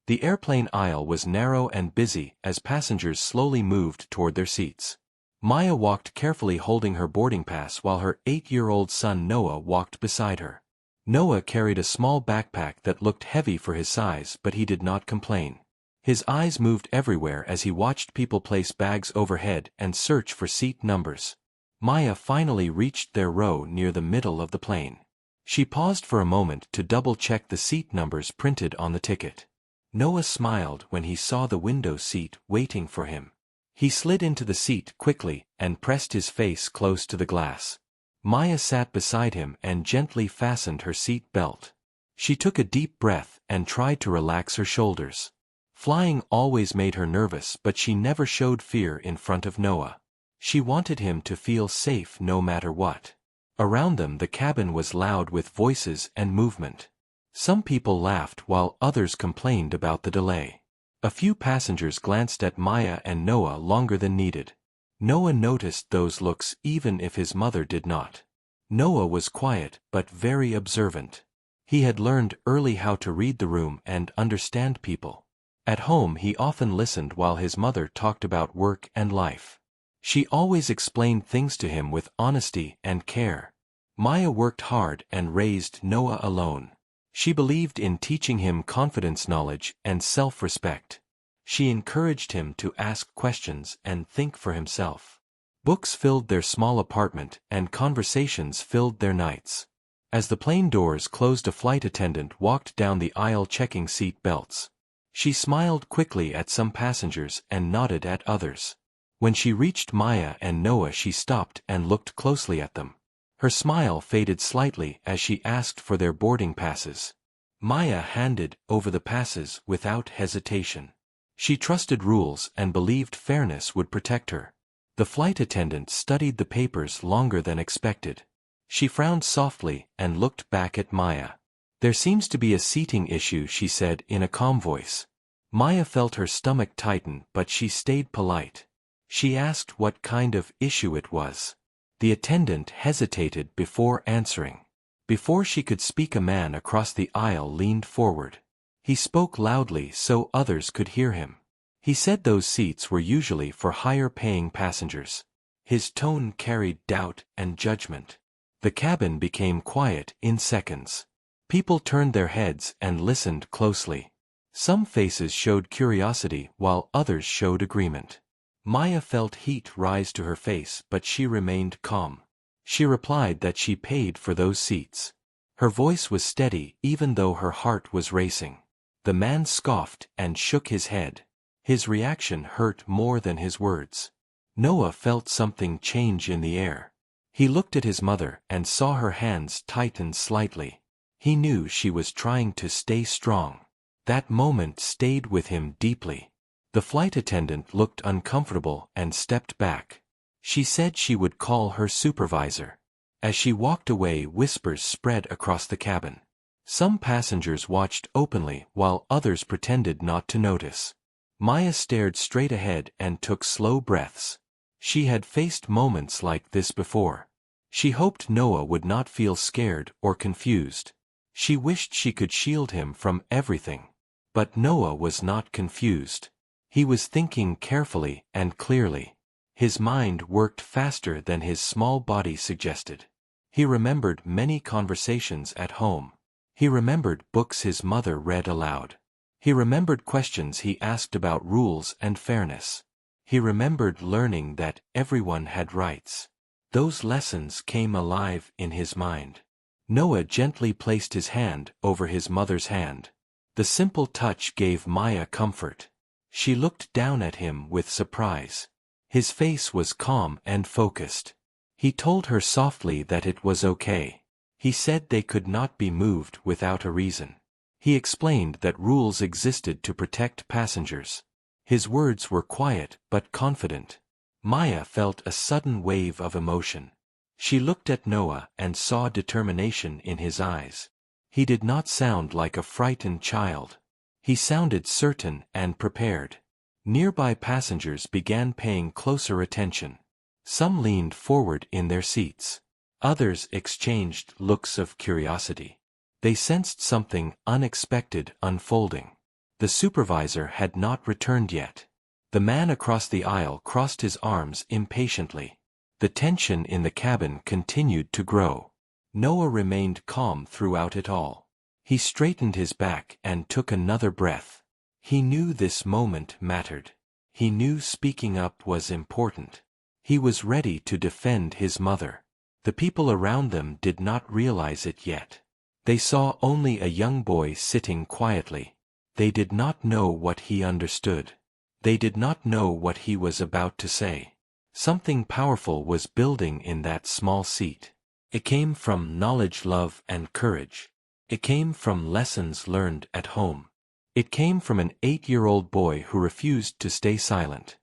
The airplane aisle was narrow and busy as passengers slowly moved toward their seats. Maya walked carefully holding her boarding pass while her 8-year-old son Noah walked beside her. Noah carried a small backpack that looked heavy for his size, but he did not complain. His eyes moved everywhere as he watched people place bags overhead and search for seat numbers. Maya finally reached their row near the middle of the plane. She paused for a moment to double-check the seat numbers printed on the ticket. Noah smiled when he saw the window seat waiting for him. He slid into the seat quickly and pressed his face close to the glass. Maya sat beside him and gently fastened her seat belt. She took a deep breath and tried to relax her shoulders. Flying always made her nervous, but she never showed fear in front of Noah. She wanted him to feel safe no matter what. Around them the cabin was loud with voices and movement. Some people laughed while others complained about the delay. A few passengers glanced at Maya and Noah longer than needed. Noah noticed those looks even if his mother did not. Noah was quiet but very observant. He had learned early how to read the room and understand people. At home he often listened while his mother talked about work and life. She always explained things to him with honesty and care. Maya worked hard and raised Noah alone. She believed in teaching him confidence, knowledge, and self-respect. She encouraged him to ask questions and think for himself. Books filled their small apartment and conversations filled their nights. As the plane doors closed, a flight attendant walked down the aisle checking seat belts. She smiled quickly at some passengers and nodded at others. When she reached Maya and Noah, she stopped and looked closely at them. Her smile faded slightly as she asked for their boarding passes. Maya handed over the passes without hesitation. She trusted rules and believed fairness would protect her. The flight attendant studied the papers longer than expected. She frowned softly and looked back at Maya. "There seems to be a seating issue," she said in a calm voice. Maya felt her stomach tighten, but she stayed polite. She asked what kind of issue it was. The attendant hesitated before answering. Before she could speak, a man across the aisle leaned forward. He spoke loudly so others could hear him. He said those seats were usually for higher-paying passengers. His tone carried doubt and judgment. The cabin became quiet in seconds. People turned their heads and listened closely. Some faces showed curiosity while others showed agreement. Maya felt heat rise to her face, but she remained calm. She replied that she paid for those seats. Her voice was steady even though her heart was racing. The man scoffed and shook his head. His reaction hurt more than his words. Noah felt something change in the air. He looked at his mother and saw her hands tighten slightly. He knew she was trying to stay strong. That moment stayed with him deeply. The flight attendant looked uncomfortable and stepped back. She said she would call her supervisor. As she walked away, whispers spread across the cabin. Some passengers watched openly while others pretended not to notice. Maya stared straight ahead and took slow breaths. She had faced moments like this before. She hoped Noah would not feel scared or confused. She wished she could shield him from everything. But Noah was not confused. He was thinking carefully and clearly. His mind worked faster than his small body suggested. He remembered many conversations at home. He remembered books his mother read aloud. He remembered questions he asked about rules and fairness. He remembered learning that everyone had rights. Those lessons came alive in his mind. Noah gently placed his hand over his mother's hand. The simple touch gave Maya comfort. She looked down at him with surprise. His face was calm and focused. He told her softly that it was okay. He said they could not be moved without a reason. He explained that rules existed to protect passengers. His words were quiet but confident. Maya felt a sudden wave of emotion. She looked at Noah and saw determination in his eyes. He did not sound like a frightened child. He sounded certain and prepared. Nearby passengers began paying closer attention. Some leaned forward in their seats. Others exchanged looks of curiosity. They sensed something unexpected unfolding. The supervisor had not returned yet. The man across the aisle crossed his arms impatiently. The tension in the cabin continued to grow. Noah remained calm throughout it all. He straightened his back and took another breath. He knew this moment mattered. He knew speaking up was important. He was ready to defend his mother. The people around them did not realize it yet. They saw only a young boy sitting quietly. They did not know what he understood. They did not know what he was about to say. Something powerful was building in that small seat. It came from knowledge, love, and courage. It came from lessons learned at home. It came from an 8-year-old boy who refused to stay silent.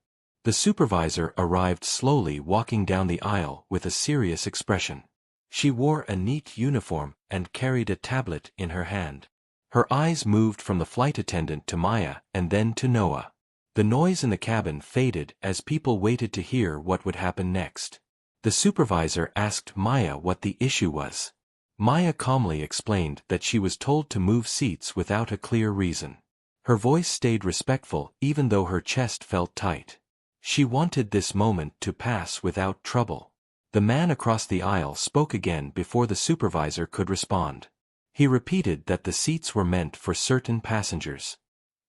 The supervisor arrived slowly, walking down the aisle with a serious expression. She wore a neat uniform and carried a tablet in her hand. Her eyes moved from the flight attendant to Maya and then to Noah. The noise in the cabin faded as people waited to hear what would happen next. The supervisor asked Maya what the issue was. Maya calmly explained that she was told to move seats without a clear reason. Her voice stayed respectful even though her chest felt tight. She wanted this moment to pass without trouble. The man across the aisle spoke again before the supervisor could respond. He repeated that the seats were meant for certain passengers.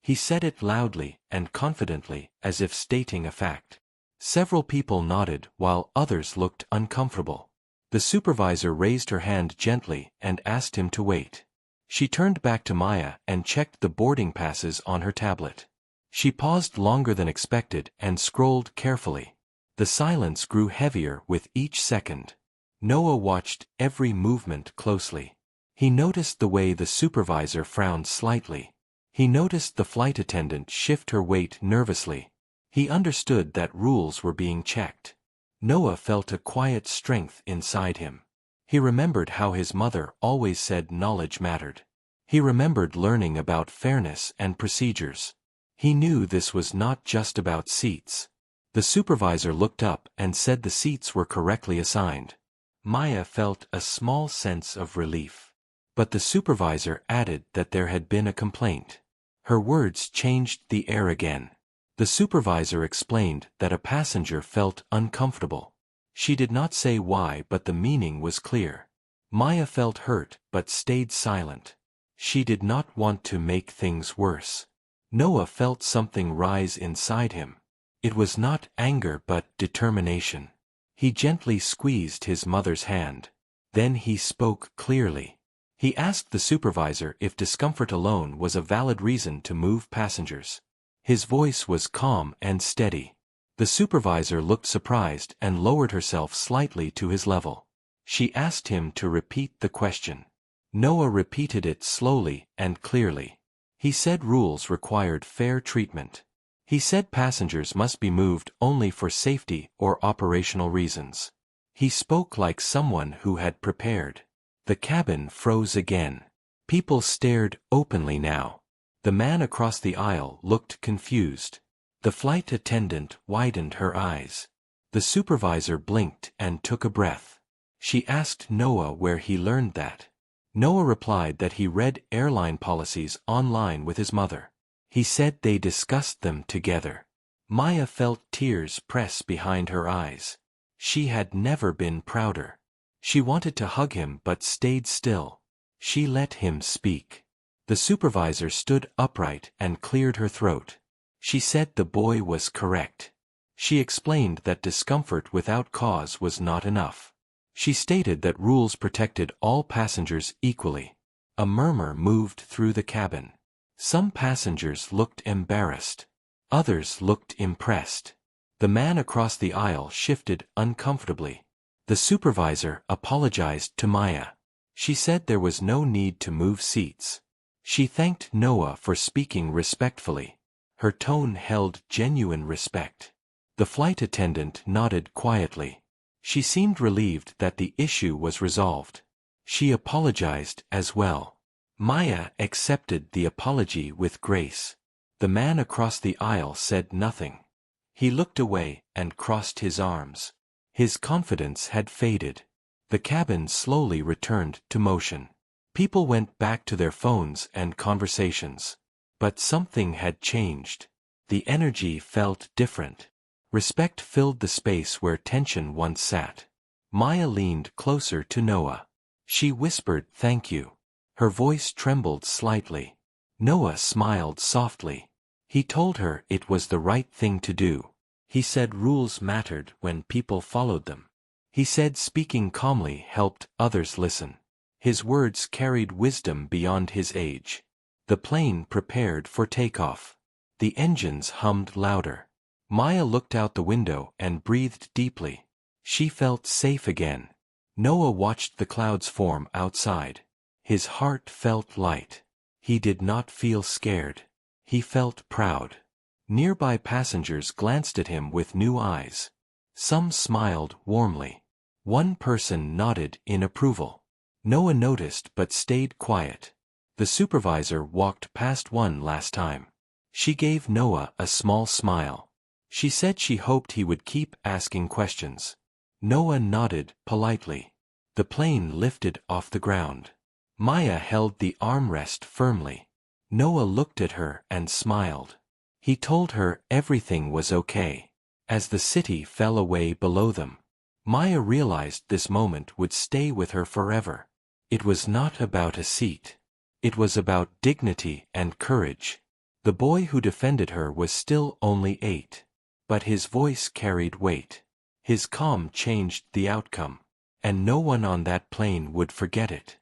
He said it loudly and confidently, as if stating a fact. Several people nodded while others looked uncomfortable. The supervisor raised her hand gently and asked him to wait. She turned back to Maya and checked the boarding passes on her tablet. She paused longer than expected and scrolled carefully. The silence grew heavier with each second. Noah watched every movement closely. He noticed the way the supervisor frowned slightly. He noticed the flight attendant shift her weight nervously. He understood that rules were being checked. Noah felt a quiet strength inside him. He remembered how his mother always said knowledge mattered. He remembered learning about fairness and procedures. He knew this was not just about seats. The supervisor looked up and said the seats were correctly assigned. Maya felt a small sense of relief. But the supervisor added that there had been a complaint. Her words changed the air again. The supervisor explained that a passenger felt uncomfortable. She did not say why, but the meaning was clear. Maya felt hurt but stayed silent. She did not want to make things worse. Noah felt something rise inside him. It was not anger but determination. He gently squeezed his mother's hand. Then he spoke clearly. He asked the supervisor if discomfort alone was a valid reason to move passengers. His voice was calm and steady. The supervisor looked surprised and lowered herself slightly to his level. She asked him to repeat the question. Noah repeated it slowly and clearly. He said rules required fair treatment. He said passengers must be moved only for safety or operational reasons. He spoke like someone who had prepared. The cabin froze again. People stared openly now. The man across the aisle looked confused. The flight attendant widened her eyes. The supervisor blinked and took a breath. She asked Noah where he learned that. Noah replied that he read airline policies online with his mother. He said they discussed them together. Maya felt tears press behind her eyes. She had never been prouder. She wanted to hug him but stayed still. She let him speak. The supervisor stood upright and cleared her throat. She said the boy was correct. She explained that discomfort without cause was not enough. She stated that rules protected all passengers equally. A murmur moved through the cabin. Some passengers looked embarrassed. Others looked impressed. The man across the aisle shifted uncomfortably. The supervisor apologized to Maya. She said there was no need to move seats. She thanked Noah for speaking respectfully. Her tone held genuine respect. The flight attendant nodded quietly. She seemed relieved that the issue was resolved. She apologized as well. Maya accepted the apology with grace. The man across the aisle said nothing. He looked away and crossed his arms. His confidence had faded. The cabin slowly returned to motion. People went back to their phones and conversations. But something had changed. The energy felt different. Respect filled the space where tension once sat. Maya leaned closer to Noah. She whispered, "Thank you." Her voice trembled slightly. Noah smiled softly. He told her it was the right thing to do. He said rules mattered when people followed them. He said speaking calmly helped others listen. His words carried wisdom beyond his age. The plane prepared for takeoff. The engines hummed louder. Maya looked out the window and breathed deeply. She felt safe again. Noah watched the clouds form outside. His heart felt light. He did not feel scared. He felt proud. Nearby passengers glanced at him with new eyes. Some smiled warmly. One person nodded in approval. Noah noticed but stayed quiet. The supervisor walked past one last time. She gave Noah a small smile. She said she hoped he would keep asking questions. Noah nodded politely. The plane lifted off the ground. Maya held the armrest firmly. Noah looked at her and smiled. He told her everything was okay. As the city fell away below them, Maya realized this moment would stay with her forever. It was not about a seat. It was about dignity and courage. The boy who defended her was still only 8. But his voice carried weight. His calm changed the outcome. And no one on that plane would forget it.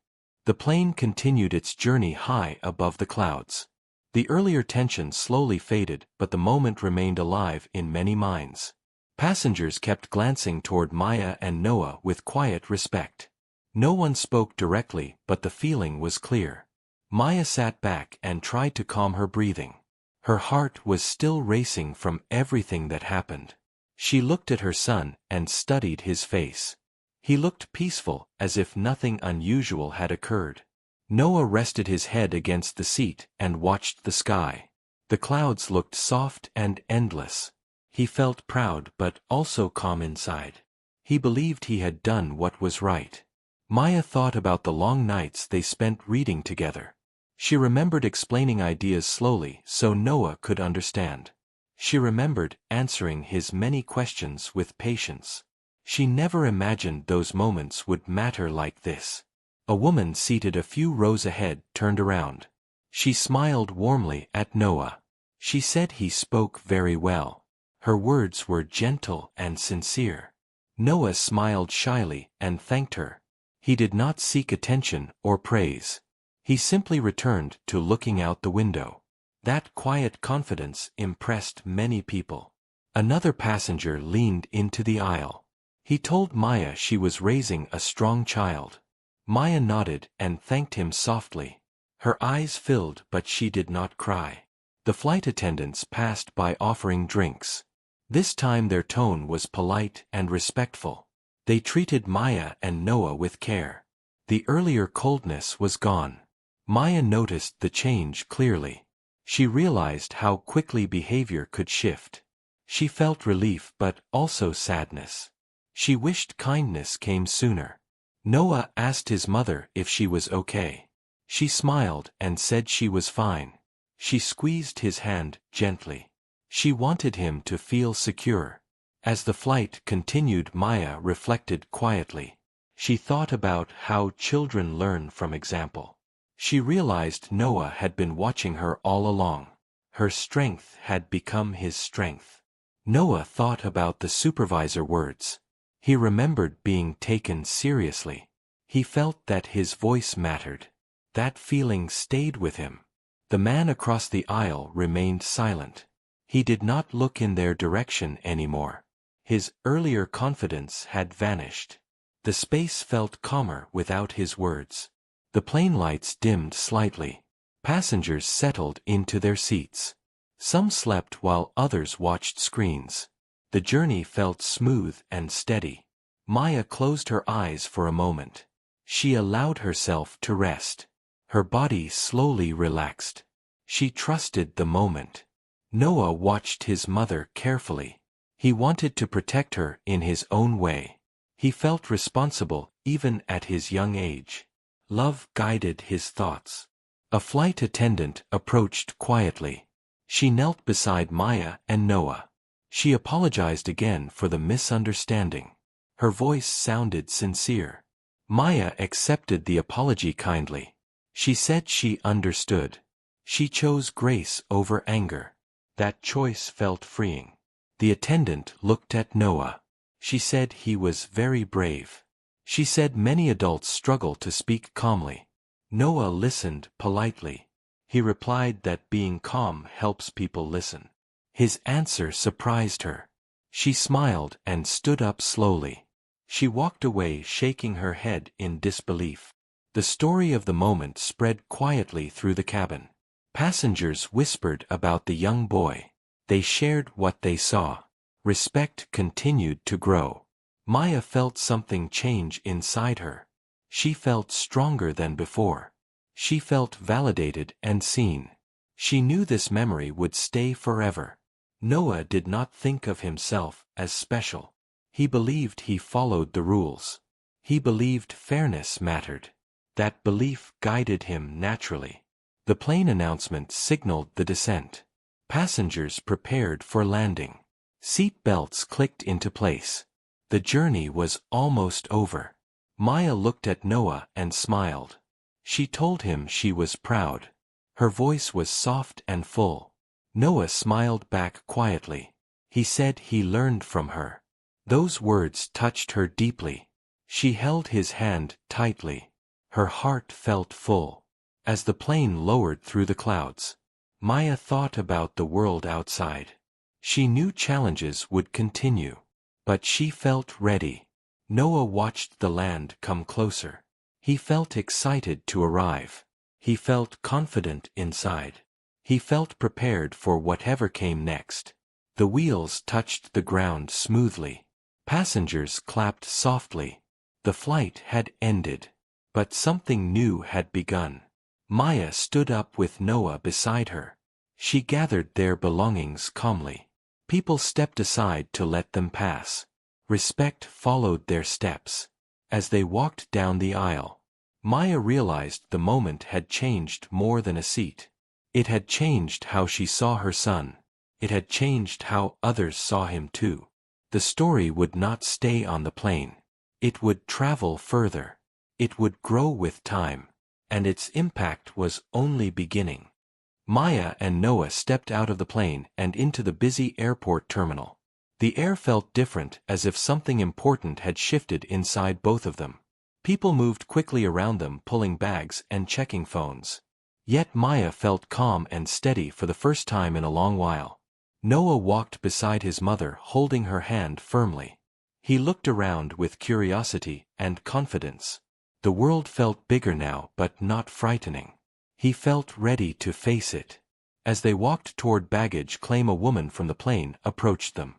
The plane continued its journey high above the clouds. The earlier tension slowly faded, but the moment remained alive in many minds. Passengers kept glancing toward Maya and Noah with quiet respect. No one spoke directly, but the feeling was clear. Maya sat back and tried to calm her breathing. Her heart was still racing from everything that happened. She looked at her son and studied his face. He looked peaceful, as if nothing unusual had occurred. Noah rested his head against the seat and watched the sky. The clouds looked soft and endless. He felt proud but also calm inside. He believed he had done what was right. Maya thought about the long nights they spent reading together. She remembered explaining ideas slowly so Noah could understand. She remembered answering his many questions with patience. She never imagined those moments would matter like this. A woman seated a few rows ahead turned around. She smiled warmly at Noah. She said he spoke very well. Her words were gentle and sincere. Noah smiled shyly and thanked her. He did not seek attention or praise. He simply returned to looking out the window. That quiet confidence impressed many people. Another passenger leaned into the aisle. He told Maya she was raising a strong child. Maya nodded and thanked him softly. Her eyes filled but she did not cry. The flight attendants passed by offering drinks. This time their tone was polite and respectful. They treated Maya and Noah with care. The earlier coldness was gone. Maya noticed the change clearly. She realized how quickly behavior could shift. She felt relief but also sadness. She wished kindness came sooner. Noah asked his mother if she was okay. She smiled and said she was fine. She squeezed his hand gently. She wanted him to feel secure. As the flight continued, Maya reflected quietly. She thought about how children learn from example. She realized Noah had been watching her all along. Her strength had become his strength. Noah thought about the supervisor words. He remembered being taken seriously. He felt that his voice mattered. That feeling stayed with him. The man across the aisle remained silent. He did not look in their direction anymore. His earlier confidence had vanished. The space felt calmer without his words. The plane lights dimmed slightly. Passengers settled into their seats. Some slept while others watched screens. The journey felt smooth and steady. Maya closed her eyes for a moment. She allowed herself to rest. Her body slowly relaxed. She trusted the moment. Noah watched his mother carefully. He wanted to protect her in his own way. He felt responsible even at his young age. Love guided his thoughts. A flight attendant approached quietly. She knelt beside Maya and Noah. She apologized again for the misunderstanding. Her voice sounded sincere. Maya accepted the apology kindly. She said she understood. She chose grace over anger. That choice felt freeing. The attendant looked at Noah. She said he was very brave. She said many adults struggle to speak calmly. Noah listened politely. He replied that being calm helps people listen. His answer surprised her. She smiled and stood up slowly. She walked away shaking her head in disbelief. The story of the moment spread quietly through the cabin. Passengers whispered about the young boy. They shared what they saw. Respect continued to grow. Maya felt something change inside her. She felt stronger than before. She felt validated and seen. She knew this memory would stay forever. Noah did not think of himself as special. He believed he followed the rules. He believed fairness mattered. That belief guided him naturally. The plane announcement signaled the descent. Passengers prepared for landing. Seat belts clicked into place. The journey was almost over. Maya looked at Noah and smiled. She told him she was proud. Her voice was soft and full. Noah smiled back quietly. He said he learned from her. Those words touched her deeply. She held his hand tightly. Her heart felt full. As the plane lowered through the clouds, Maya thought about the world outside. She knew challenges would continue. But she felt ready. Noah watched the land come closer. He felt excited to arrive. He felt confident inside. He felt prepared for whatever came next. The wheels touched the ground smoothly. Passengers clapped softly. The flight had ended. But something new had begun. Maya stood up with Noah beside her. She gathered their belongings calmly. People stepped aside to let them pass. Respect followed their steps. As they walked down the aisle, Maya realized the moment had changed more than a seat. It had changed how she saw her son. It had changed how others saw him too. The story would not stay on the plane. It would travel further. It would grow with time. And its impact was only beginning. Maya and Noah stepped out of the plane and into the busy airport terminal. The air felt different, as if something important had shifted inside both of them. People moved quickly around them, pulling bags and checking phones. Yet Maya felt calm and steady for the first time in a long while. Noah walked beside his mother, holding her hand firmly. He looked around with curiosity and confidence. The world felt bigger now, but not frightening. He felt ready to face it. As they walked toward baggage claim, a woman from the plane approached them.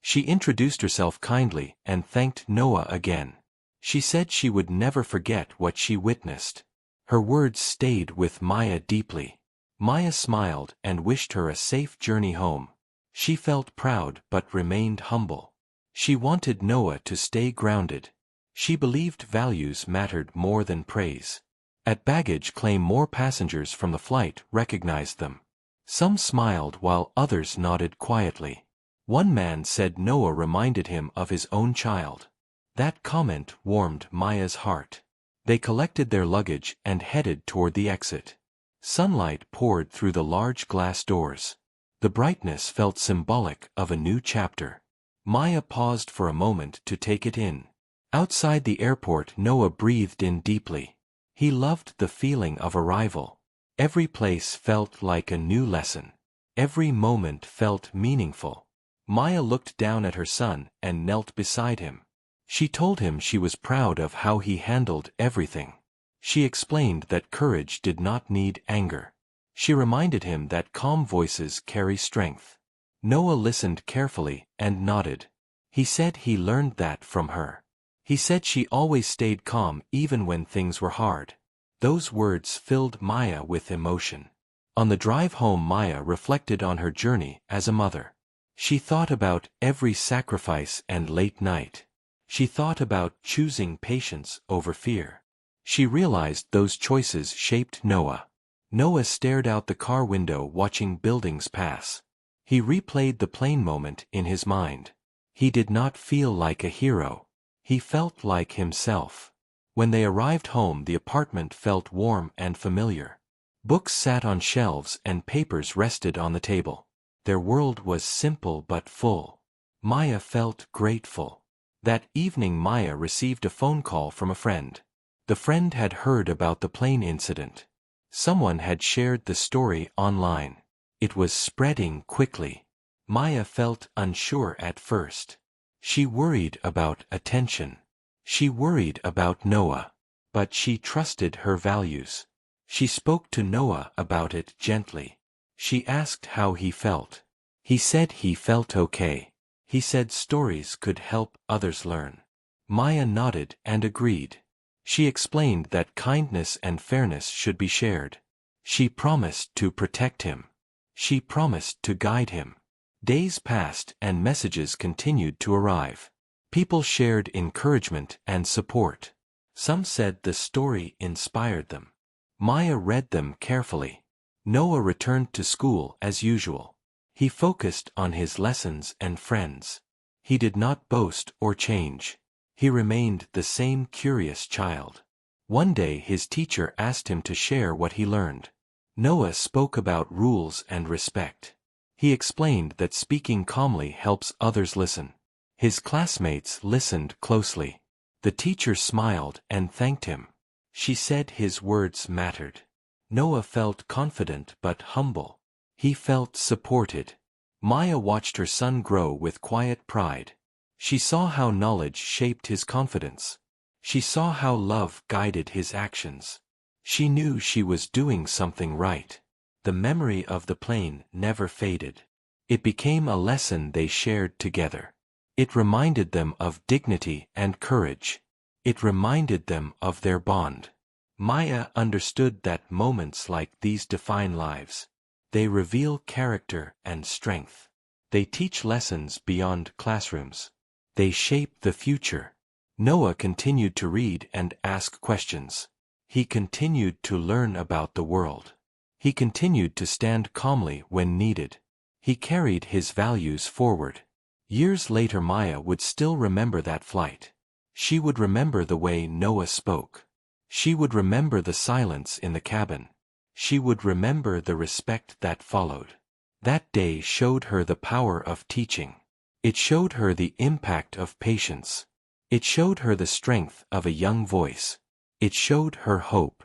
She introduced herself kindly and thanked Noah again. She said she would never forget what she witnessed. Her words stayed with Maya deeply. Maya smiled and wished her a safe journey home. She felt proud but remained humble. She wanted Noah to stay grounded. She believed values mattered more than praise. At baggage claim, more passengers from the flight recognized them. Some smiled while others nodded quietly. One man said Noah reminded him of his own child. That comment warmed Maya's heart. They collected their luggage and headed toward the exit. Sunlight poured through the large glass doors. The brightness felt symbolic of a new chapter. Maya paused for a moment to take it in. Outside the airport, Noah breathed in deeply. He loved the feeling of arrival. Every place felt like a new lesson. Every moment felt meaningful. Maya looked down at her son and knelt beside him. She told him she was proud of how he handled everything. She explained that courage did not need anger. She reminded him that calm voices carry strength. Noah listened carefully and nodded. He said he learned that from her. He said she always stayed calm even when things were hard. Those words filled Maya with emotion. On the drive home, Maya reflected on her journey as a mother. She thought about every sacrifice and late night. She thought about choosing patience over fear. She realized those choices shaped Noah. Noah stared out the car window watching buildings pass. He replayed the plane moment in his mind. He did not feel like a hero. He felt like himself. When they arrived home, the apartment felt warm and familiar. Books sat on shelves and papers rested on the table. Their world was simple but full. Maya felt grateful. That evening Maya received a phone call from a friend. The friend had heard about the plane incident. Someone had shared the story online. It was spreading quickly. Maya felt unsure at first. She worried about attention. She worried about Noah. But she trusted her values. She spoke to Noah about it gently. She asked how he felt. He said he felt okay. He said stories could help others learn. Maya nodded and agreed. She explained that kindness and fairness should be shared. She promised to protect him. She promised to guide him. Days passed and messages continued to arrive. People shared encouragement and support. Some said the story inspired them. Maya read them carefully. Noah returned to school as usual. He focused on his lessons and friends. He did not boast or change. He remained the same curious child. One day his teacher asked him to share what he learned. Noah spoke about rules and respect. He explained that speaking calmly helps others listen. His classmates listened closely. The teacher smiled and thanked him. She said his words mattered. Noah felt confident but humble. He felt supported. Maya watched her son grow with quiet pride. She saw how knowledge shaped his confidence. She saw how love guided his actions. She knew she was doing something right. The memory of the plane never faded. It became a lesson they shared together. It reminded them of dignity and courage. It reminded them of their bond. Maya understood that moments like these define lives. They reveal character and strength. They teach lessons beyond classrooms. They shape the future. Noah continued to read and ask questions. He continued to learn about the world. He continued to stand calmly when needed. He carried his values forward. Years later Maya would still remember that flight. She would remember the way Noah spoke. She would remember the silence in the cabin. She would remember the respect that followed. That day showed her the power of teaching. It showed her the impact of patience. It showed her the strength of a young voice. It showed her hope.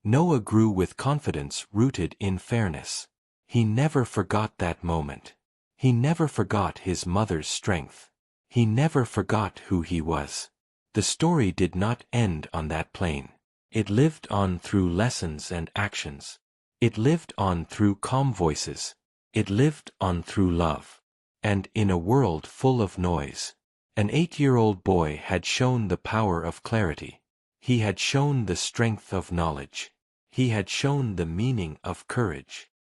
Noah grew with confidence rooted in fairness. He never forgot that moment. He never forgot his mother's strength. He never forgot who he was. The story did not end on that plane. It lived on through lessons and actions. It lived on through calm voices. It lived on through love. And in a world full of noise, an 8-year-old boy had shown the power of clarity. He had shown the strength of knowledge. He had shown the meaning of courage.